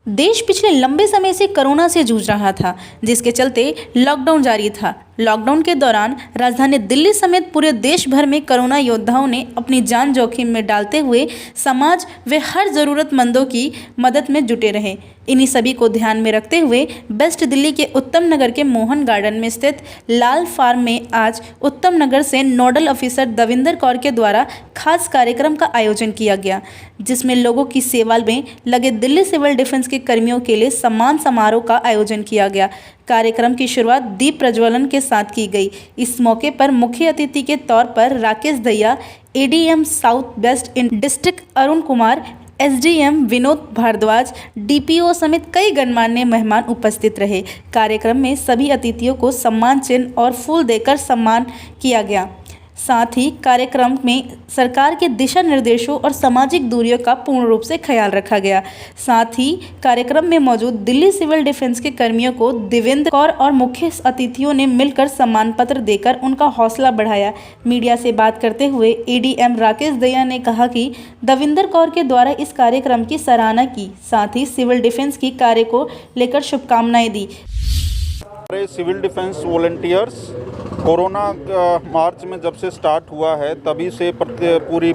देश पिछले लंबे समय से कोरोना से जूझ रहा था, जिसके चलते लॉकडाउन जारी था। लॉकडाउन के दौरान राजधानी दिल्ली समेत पूरे देश भर में कोरोना योद्धाओं ने अपनी जान जोखिम में डालते हुए समाज व हर जरूरतमंदों की मदद में जुटे रहे। इन्हीं सभी को ध्यान में रखते हुए बेस्ट दिल्ली के उत्तम नगर के मोहन गार्डन में स्थित लाल फार्म में आज उत्तम नगर से नोडल ऑफिसर दविंदर कौर के द्वारा खास कार्यक्रम का आयोजन किया गया, जिसमें लोगों की सेवा में लगे दिल्ली सिविल डिफेंस के कर्मियों के लिए सम्मान समारोह का आयोजन किया गया। कार्यक्रम की शुरुआत दीप प्रज्वलन के साथ की गई। इस मौके पर मुख्य अतिथि के तौर पर Rakesh Dahiya, ADM south west in district Arun Kumar, SDM Vinod Bhardwaj, DPO समेत कई गणमान्य मेहमान उपस्थित रहे। कार्यक्रम में सभी अतिथियों को सम्मान चिन्ह और फूल देकर सम्मान किया गया। साथ ही कार्यक्रम में सरकार के दिशा निर्देशों और सामाजिक दूरियों का पूर्ण रूप से ख्याल रखा गया। साथ ही कार्यक्रम में मौजूद दिल्ली सिविल डिफेंस के कर्मियों को दविंदर कौर और मुख्य अतिथियों ने मिलकर सम्मान पत्र देकर उनका हौसला बढ़ाया। मीडिया से बात करते हुए एडीएम राकेश दहिया ने कहा कि दविंदर कौर के द्वारा इस कार्यक्रम की सराहना की, साथ ही सिविल डिफेंस की कार्य को लेकर शुभकामनाएं दी। सिविल डिफेंस वॉलंटियर्स कोरोना मार्च में जब से स्टार्ट हुआ है तभी से पूरी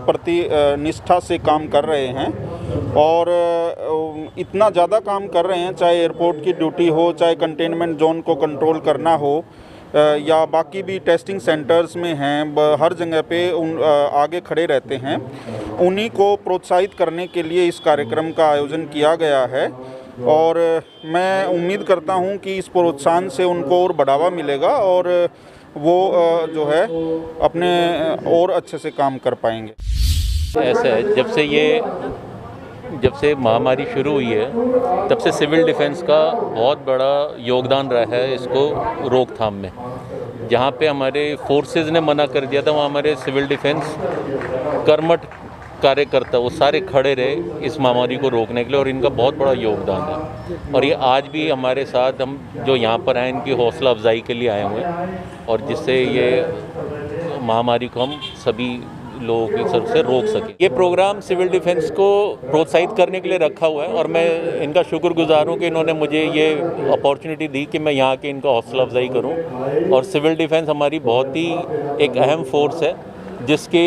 निष्ठा से काम कर रहे हैं और इतना ज़्यादा काम कर रहे हैं, चाहे एयरपोर्ट की ड्यूटी हो, चाहे कंटेनमेंट जोन को कंट्रोल करना हो या बाकी भी टेस्टिंग सेंटर्स में हैं, हर जगह पे आगे खड़े रहते हैं। उन्हीं को प्रोत्साहित करने के लिए इस कार्यक्रम का आयोजन किया गया है और मैं उम्मीद करता हूं कि इस प्रोत्साहन से उनको और बढ़ावा मिलेगा और वो जो है अपने और अच्छे से काम कर पाएंगे। ऐसा है, जब से महामारी शुरू हुई है तब से सिविल डिफेंस का बहुत बड़ा योगदान रहा है इसको रोकथाम में। जहाँ पे हमारे फोर्सेस ने मना कर दिया था, वहाँ हमारे सिविल डिफेंस कर्मठ कार्यकर्ता वो सारे खड़े रहे इस महामारी को रोकने के लिए और इनका बहुत बड़ा योगदान है। और ये आज भी हमारे साथ, हम जो यहाँ पर आए इनकी हौसला अफजाई के लिए आए हुए हैं और जिससे ये महामारी को हम सभी लोगों की तरफ से रोक सकें। ये प्रोग्राम सिविल डिफेंस को प्रोत्साहित करने के लिए रखा हुआ है और मैं इनका शुक्रगुजार हूँ कि इन्होंने मुझे ये अपॉर्चुनिटी दी कि मैं यहाँ के इनका हौसला अफजाई करूँ। और सिविल डिफेंस हमारी बहुत ही एक अहम फोर्स है जिसके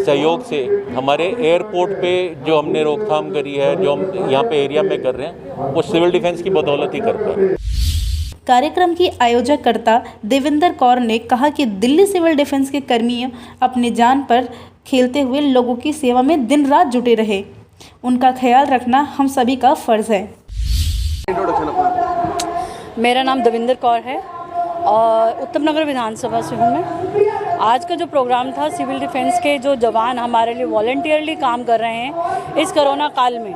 सहयोग से हमारे एयरपोर्ट पे जो हमने रोकथाम करी है, जो हम यहाँ पे एरिया में कर रहे हैं, वो सिविल डिफेंस की बदौलत ही कर पाए। कार्यक्रम की आयोजकर्ता देविंदर कौर ने कहा कि दिल्ली सिविल डिफेंस के कर्मी अपनी जान पर खेलते हुए लोगों की सेवा में दिन रात जुटे रहे। उनका ख्याल रखना हम सभी का फर्ज है। मेरा नाम दविंदर कौर है और उत्तम नगर विधानसभा से हूँ मैं। आज का जो प्रोग्राम था, सिविल डिफेंस के जो जवान हमारे लिए वॉलंटियरली काम कर रहे हैं इस कोरोना काल में,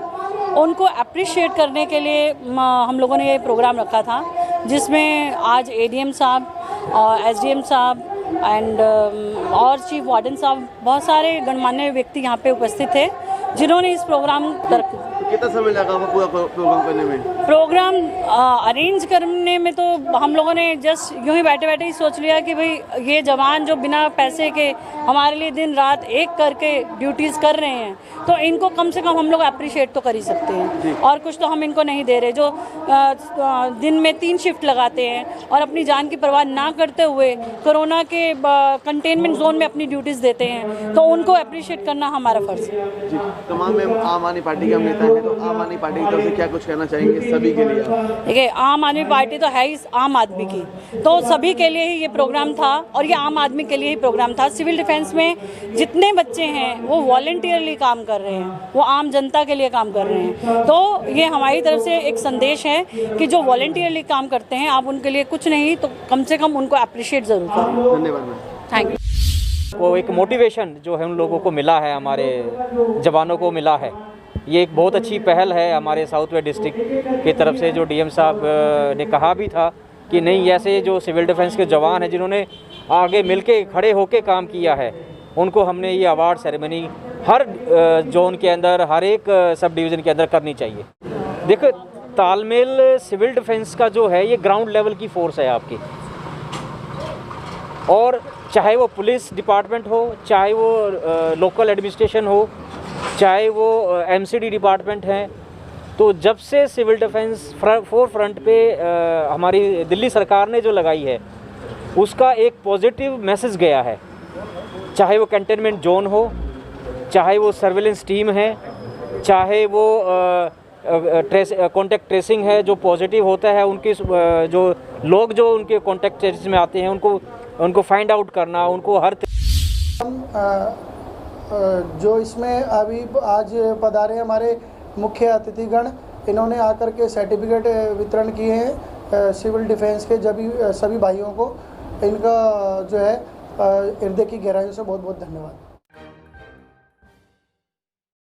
उनको अप्रिशिएट करने के लिए हम लोगों ने ये प्रोग्राम रखा था, जिसमें आज एडीएम साहब और एसडीएम साहब एंड और चीफ वार्डन साहब, बहुत सारे गणमान्य व्यक्ति यहाँ पे उपस्थित थे जिन्होंने इस प्रोग्राम कितना समय लगा पूरा प्रोग्राम करने में? प्रोग्राम अरेंज करने में तो हम लोगों ने जस्ट यूँ ही बैठे बैठे ही सोच लिया कि भाई ये जवान जो बिना पैसे के हमारे लिए दिन रात एक करके ड्यूटीज़ कर रहे हैं, तो इनको कम से कम हम लोग अप्रिशिएट तो कर ही सकते हैं। और कुछ तो हम इनको नहीं दे रहे, जो दिन में 3 शिफ्ट लगाते हैं और अपनी जान की परवाह ना करते हुए कोरोना के कंटेनमेंट जोन में अपनी ड्यूटीज़ देते हैं, तो उनको अप्रिशिएट करना हमारा फ़र्ज़ है। तमाम में आम आदमी पार्टी का नेता है, तो आम आदमी पार्टी की तरफ से क्या कुछ कहना चाहेंगे सभी के लिए? देखिए, आम आदमी पार्टी तो है ही आम आदमी की, तो सभी के लिए ही ये प्रोग्राम था और ये आम आदमी के लिए ही प्रोग्राम था। सिविल डिफेंस में जितने बच्चे हैं वो वॉलंटियरली काम कर रहे हैं, वो आम जनता के लिए काम कर रहे हैं। तो ये हमारी तरफ से एक संदेश है कि जो वॉलंटियरली काम करते हैं, आप उनके लिए कुछ नहीं तो कम से कम उनको अप्रिशिएट ज़रूर करें। धन्यवाद। Thank you. वो एक मोटिवेशन जो है उन लोगों को मिला है, हमारे जवानों को मिला है, ये एक बहुत अच्छी पहल है हमारे साउथ वेस्ट डिस्ट्रिक्ट की तरफ से। जो डीएम साहब ने कहा भी था कि नहीं, ऐसे जो सिविल डिफेंस के जवान हैं जिन्होंने आगे मिलके खड़े होके काम किया है, उनको हमने ये अवार्ड सेरेमनी हर जोन के अंदर, हर एक सब डिवीज़न के अंदर करनी चाहिए। देखो, तालमेल सिविल डिफेंस का जो है ये ग्राउंड लेवल की फोर्स है आपकी, और चाहे वो पुलिस डिपार्टमेंट हो, चाहे वो लोकल एडमिनिस्ट्रेशन हो, चाहे वो एमसीडी डिपार्टमेंट है, तो जब से सिविल डिफेंस फोर फ्रंट पे हमारी दिल्ली सरकार ने जो लगाई है उसका एक पॉजिटिव मैसेज गया है, चाहे वो कंटेनमेंट जोन हो, चाहे वो सर्विलेंस टीम है, चाहे वो कॉन्टैक्ट ट्रेसिंग है, जो पॉजिटिव होता है उनकी जो लोग जो उनके कॉन्टैक्ट ट्रेस में आते हैं उनको फाइंड आउट करना, उनको हर जो इसमें अभी आज पधारे हमारे मुख्य अतिथिगण, इन्होंने आकर के सर्टिफिकेट वितरण किए हैं सिविल डिफेंस के सभी भाइयों को। इनका जो है हृदय की गहराइयों से बहुत बहुत धन्यवाद।